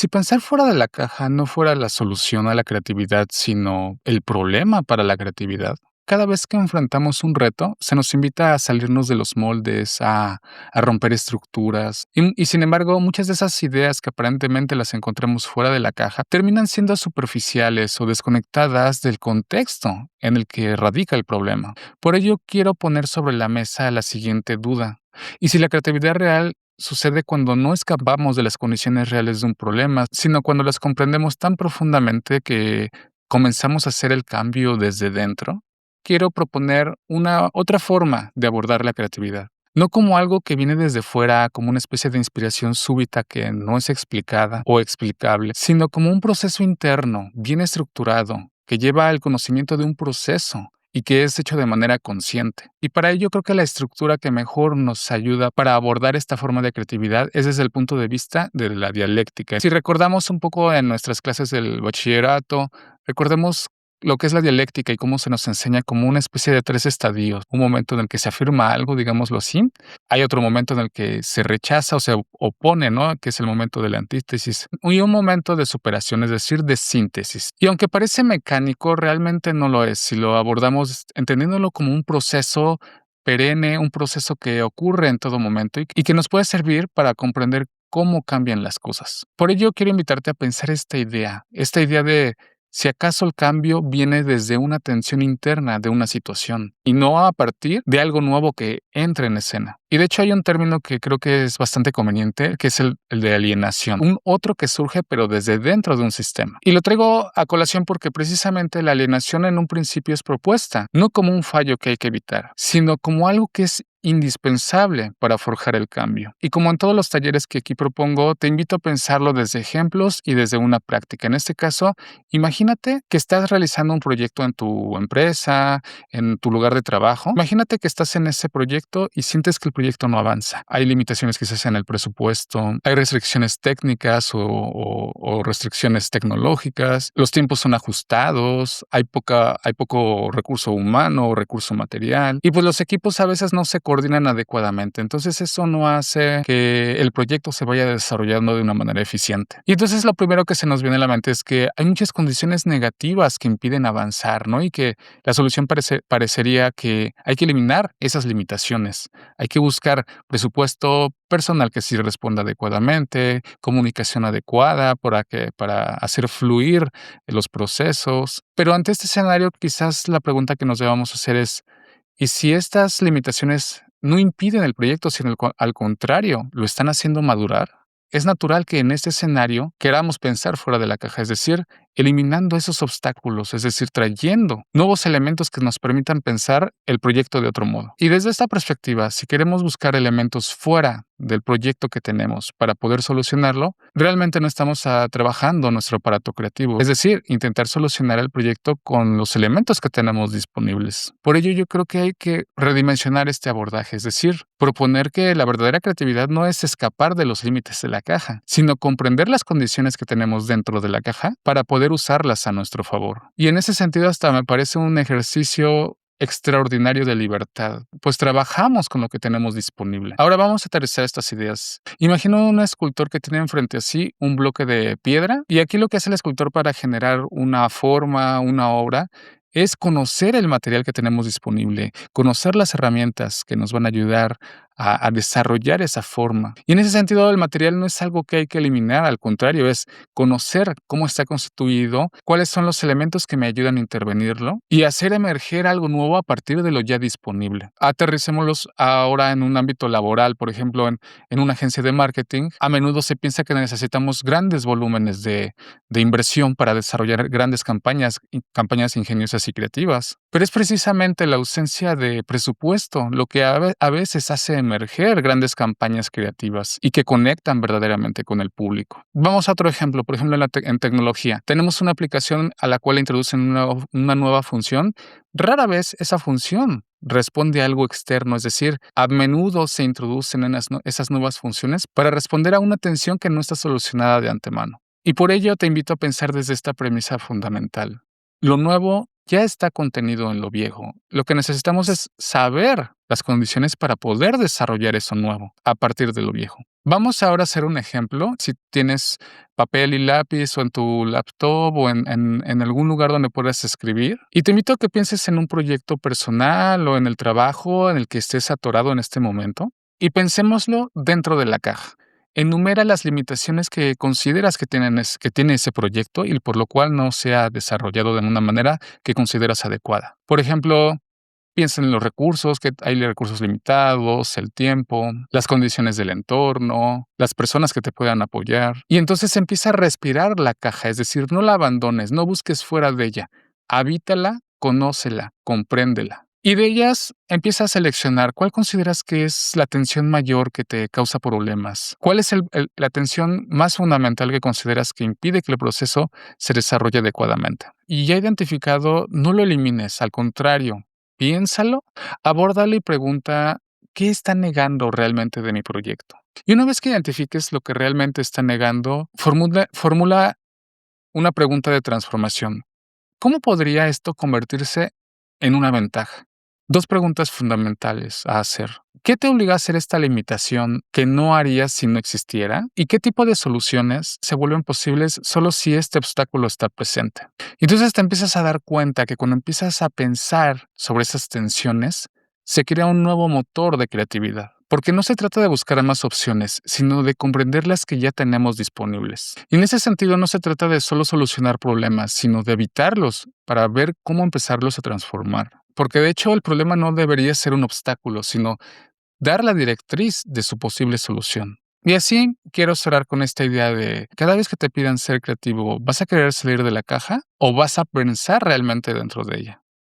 Si pensar fuera de la caja no fuera la solución a la creatividad, sino el problema para la creatividad, cada vez que enfrentamos un reto, se nos invita a salirnos de los moldes, a romper estructuras. Y sin embargo, muchas de esas ideas que aparentemente las encontramos fuera de la caja terminan siendo superficiales o desconectadas del contexto en el que radica el problema. Por ello, quiero poner sobre la mesa la siguiente duda. ¿Y si la creatividad real sucede cuando no escapamos de las condiciones reales de un problema, sino cuando las comprendemos tan profundamente que comenzamos a hacer el cambio desde dentro? Quiero proponer una otra forma de abordar la creatividad. No como algo que viene desde fuera, como una especie de inspiración súbita que no es explicada o explicable, sino como un proceso interno, bien estructurado, que lleva al conocimiento de un proceso y que es hecho de manera consciente. Y para ello creo que la estructura que mejor nos ayuda para abordar esta forma de creatividad es desde el punto de vista de la dialéctica. Si recordamos un poco en nuestras clases del bachillerato, recordemos lo que es la dialéctica y cómo se nos enseña como una especie de tres estadios. Un momento en el que se afirma algo, digámoslo así. Hay otro momento en el que se rechaza o se opone, ¿no? Que es el momento de la antítesis. Y un momento de superación, es decir, de síntesis. Y aunque parece mecánico, realmente no lo es. Si lo abordamos entendiéndolo como un proceso perenne, un proceso que ocurre en todo momento y que nos puede servir para comprender cómo cambian las cosas. Por ello, quiero invitarte a pensar esta idea de si acaso el cambio viene desde una tensión interna de una situación y no a partir de algo nuevo que entre en escena. Y de hecho hay un término que creo que es bastante conveniente, que es el de alienación, un otro que surge pero desde dentro de un sistema. Y lo traigo a colación porque precisamente la alienación en un principio es propuesta, no como un fallo que hay que evitar, sino como algo que es indispensable para forjar el cambio. Y como en todos los talleres que aquí propongo, te invito a pensarlo desde ejemplos y desde una práctica. En este caso, imagínate que estás realizando un proyecto en tu empresa, en tu lugar de trabajo. Imagínate que estás en ese proyecto y sientes que el proyecto no avanza. Hay limitaciones quizás en el presupuesto, hay restricciones técnicas o restricciones tecnológicas, los tiempos son ajustados, hay poco recurso humano o recurso material, y pues los equipos a veces no se coordinan adecuadamente. Entonces eso no hace que el proyecto se vaya desarrollando de una manera eficiente. Y entonces lo primero que se nos viene a la mente es que hay muchas condiciones negativas que impiden avanzar, ¿no? Y que la solución parecería que hay que eliminar esas limitaciones. Hay que buscar presupuesto personal que sí responda adecuadamente, comunicación adecuada para hacer fluir los procesos. Pero ante este escenario, quizás la pregunta que nos debamos hacer es, ¿y si estas limitaciones no impiden el proyecto, sino al contrario, lo están haciendo madurar? Es natural que en este escenario queramos pensar fuera de la caja, es decir, eliminando esos obstáculos, es decir, trayendo nuevos elementos que nos permitan pensar el proyecto de otro modo. Y desde esta perspectiva, si queremos buscar elementos fuera del proyecto que tenemos para poder solucionarlo, realmente no estamos trabajando nuestro aparato creativo, es decir, intentar solucionar el proyecto con los elementos que tenemos disponibles. Por ello, yo creo que hay que redimensionar este abordaje, es decir, proponer que la verdadera creatividad no es escapar de los límites de la caja, sino comprender las condiciones que tenemos dentro de la caja para poder usarlas a nuestro favor. Y en ese sentido hasta me parece un ejercicio extraordinario de libertad, pues trabajamos con lo que tenemos disponible. Ahora vamos a aterrizar estas ideas. Imagino un escultor que tiene enfrente a sí un bloque de piedra y aquí lo que hace el escultor para generar una forma, una obra, es conocer el material que tenemos disponible, conocer las herramientas que nos van a ayudar a desarrollar esa forma. Y en ese sentido, el material no es algo que hay que eliminar, al contrario, es conocer cómo está constituido, cuáles son los elementos que me ayudan a intervenirlo y hacer emerger algo nuevo a partir de lo ya disponible. Aterricémoslos ahora en un ámbito laboral, por ejemplo, en una agencia de marketing. A menudo se piensa que necesitamos grandes volúmenes de inversión para desarrollar grandes campañas ingeniosas y creativas. Pero es precisamente la ausencia de presupuesto lo que a veces hace emerger grandes campañas creativas y que conectan verdaderamente con el público. Vamos a otro ejemplo, por ejemplo, en tecnología. Tenemos una aplicación a la cual introducen una nueva función. Rara vez esa función responde a algo externo, es decir, a menudo se introducen esas nuevas funciones para responder a una tensión que no está solucionada de antemano. Y por ello te invito a pensar desde esta premisa fundamental. Lo nuevo ya está contenido en lo viejo. Lo que necesitamos es saber las condiciones para poder desarrollar eso nuevo a partir de lo viejo. Vamos ahora a hacer un ejemplo. Si tienes papel y lápiz o en tu laptop o en algún lugar donde puedas escribir, y te invito a que pienses en un proyecto personal o en el trabajo en el que estés atorado en este momento, y pensémoslo dentro de la caja. Enumera las limitaciones que consideras que tiene ese proyecto y por lo cual no se ha desarrollado de una manera que consideras adecuada. Por ejemplo, piensa en los recursos, que hay recursos limitados, el tiempo, las condiciones del entorno, las personas que te puedan apoyar. Y entonces empieza a respirar la caja, es decir, no la abandones, no busques fuera de ella. Habítala, conócela, compréndela. Y de ellas empieza a seleccionar cuál consideras que es la tensión mayor que te causa problemas. ¿Cuál es la tensión más fundamental que consideras que impide que el proceso se desarrolle adecuadamente? Y ya identificado, no lo elimines, al contrario, piénsalo, abórdalo y pregunta, ¿qué está negando realmente de mi proyecto? Y una vez que identifiques lo que realmente está negando, formula una pregunta de transformación. ¿Cómo podría esto convertirse en una ventaja? Dos preguntas fundamentales a hacer. ¿Qué te obliga a hacer esta limitación que no harías si no existiera? ¿Y qué tipo de soluciones se vuelven posibles solo si este obstáculo está presente? Entonces te empiezas a dar cuenta que cuando empiezas a pensar sobre esas tensiones, se crea un nuevo motor de creatividad. Porque no se trata de buscar más opciones, sino de comprender las que ya tenemos disponibles. Y en ese sentido no se trata de solo solucionar problemas, sino de evitarlos para ver cómo empezarlos a transformar. Porque de hecho el problema no debería ser un obstáculo, sino dar la directriz de su posible solución. Y así quiero cerrar con esta idea de cada vez que te pidan ser creativo, ¿vas a querer salir de la caja o vas a pensar realmente dentro de ella?